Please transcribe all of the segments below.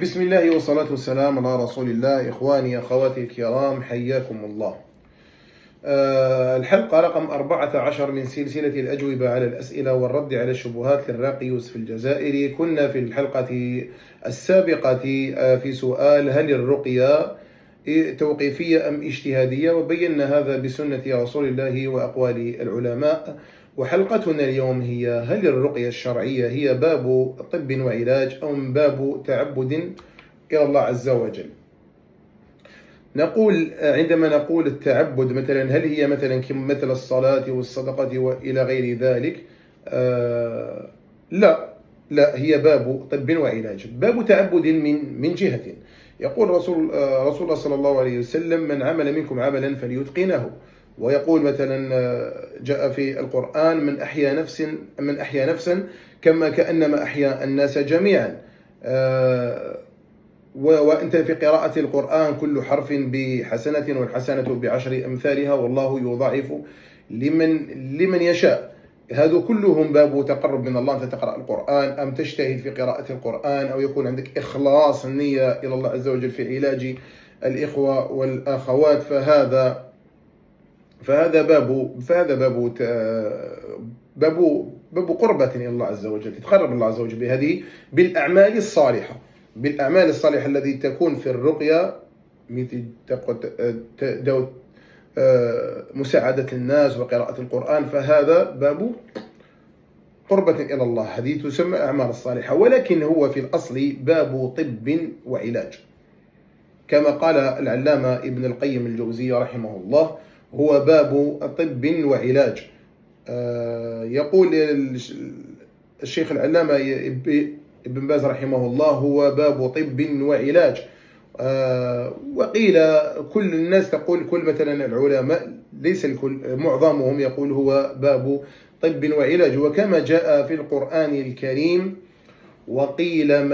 بسم الله والصلاة والسلام على رسول الله. إخواني أخواتي الكرام، حياكم الله. الحلقة رقم 14 من سلسلة الأجوبة على الأسئلة والرد على الشبهات للراقي يوسف الجزائري. كنا في الحلقة السابقة في سؤال: هل الرقية توقيفية أم اجتهادية؟ وبينا هذا بسنة رسول الله وأقوال العلماء. وحلقتنا اليوم هي: هل الرقية الشرعية هي باب طب وعلاج أو من باب تعبد إلى الله عز وجل؟ نقول عندما نقول التعبد مثلا، هل هي مثلا مثل الصلاة والصدقة وإلى غير ذلك؟ لا، هي باب طب وعلاج، باب تعبد من جهة. يقول رسول الله صلى الله عليه وسلم: من عمل منكم عملا فليتقنه. ويقول مثلا جاء في القرآن: من أحيا نفسا كأنما أحيا الناس جميعا. وأنت في قراءة القرآن كل حرف بحسنة والحسنة بعشر أمثالها والله يضاعف لمن يشاء. هذا كلهم باب تقرب من الله. أنت تقرأ القرآن أم تجتهد في قراءة القرآن، أو يكون عندك إخلاص النية إلى الله عز وجل في علاج الإخوة والأخوات، فهذا باب قربة إلى الله عز وجل، تتقرب الله عز وجل بهذه بالأعمال الصالحة التي تكون في الرقية، مثل مساعدة الناس وقراءة القرآن. فهذا باب قربة إلى الله، هذه تسمى أعمال الصالحة. ولكن هو في الأصل باب طب وعلاج، كما قال العلامة ابن القيم الجوزية رحمه الله: هو باب طب وعلاج. يقول الشيخ العلامة ابن باز رحمه الله: هو باب طب وعلاج. وقيل كل الناس تقول، كل مثلا العلماء ليس الكل، معظمهم يقول هو باب طب وعلاج. وكما جاء في القرآن الكريم: وقيل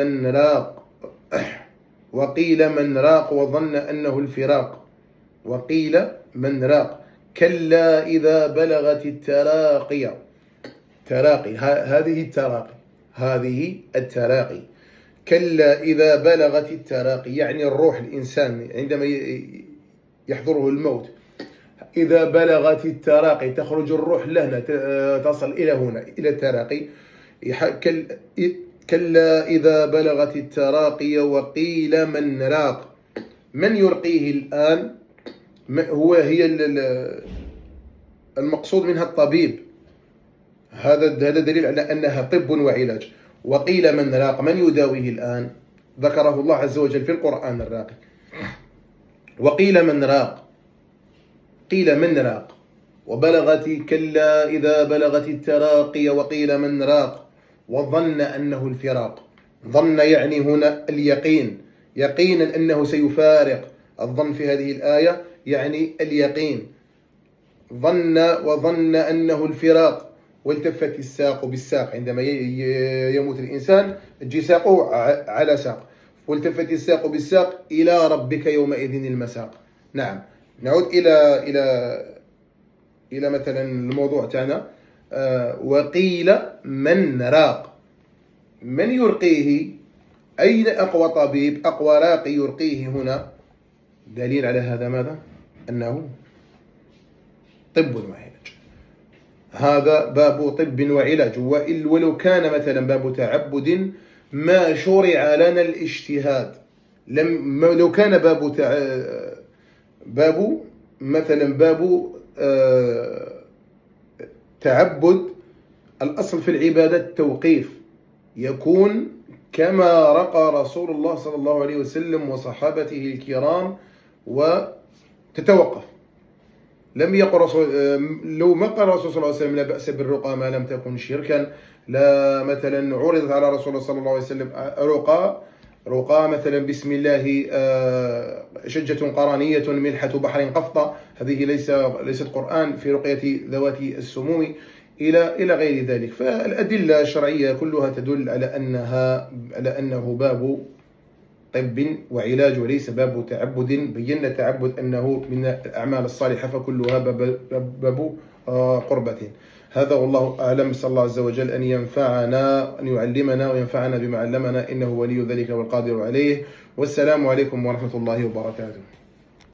من راق وظن أنه الفراق. وقيل من راق كلا إذا بلغت التراقي. هذه التراقي. كلا إذا بلغت التراقي، يعني الروح، الإنسان عندما يحضره الموت، إذا بلغت التراقي تخرج الروح لهنا، تصل إلى هنا، إلى التراقي. كلا إذا بلغت التراقي. وقيل من راق، من يرقيه الآن؟ هي المقصود منها الطبيب. هذا دليل على أنها طب وعلاج. وقيل من راق، من يداويه الآن؟ ذكره الله عز وجل في القرآن الراقي. وقيل من راق، قيل من راق. وبلغت كلا إذا بلغت التراقي. وقيل من راق وظن أنه الفراق. ظن يعني هنا اليقين، يقينا أنه سيفارق. الظن في هذه الآية يعني اليقين. وظن أنه الفراق. والتفت الساق بالساق، عندما يموت الإنسان تجي ساقه على ساق. والتفت الساق بالساق إلى ربك يومئذ المساق. نعم، نعود إلى مثلا الموضوع تاعنا. وقيل من راق، من يرقيه؟ أين أقوى طبيب، أقوى راقي يرقيه هنا؟ دليل على هذا ماذا؟ أنه طب وعلاج. هذا باب طب وعلاج. ولو كان مثلا باب تعبد ما شرع لنا الاجتهاد. لو كان باب مثلا باب تعبد، الأصل في العبادة التوقيف، يكون كما رقى رسول الله صلى الله عليه وسلم وصحابته الكرام وتتوقف. لم يقل لو ما قال الرسول صلى الله عليه وسلم: لا بأس بالرقى ما لم تكن شركا. لا مثلا عرضت على رسول الله صلى الله عليه وسلم رقى مثلا بسم الله شجة قرانية ملحة بحر قفطة، هذه ليست قرآن في رقية ذوات السموم إلى غير ذلك. فالأدلة الشرعية كلها تدل على أنه باب طب وعلاج وليس باب تعبد. بينا التعبد أنه من الأعمال الصالحة، فكلها باب قربة. هذا والله أعلم. صلى الله عز وجل أن ينفعنا، أن يعلمنا وينفعنا بما علمنا، إنه ولي ذلك والقادر عليه. والسلام عليكم ورحمة الله وبركاته.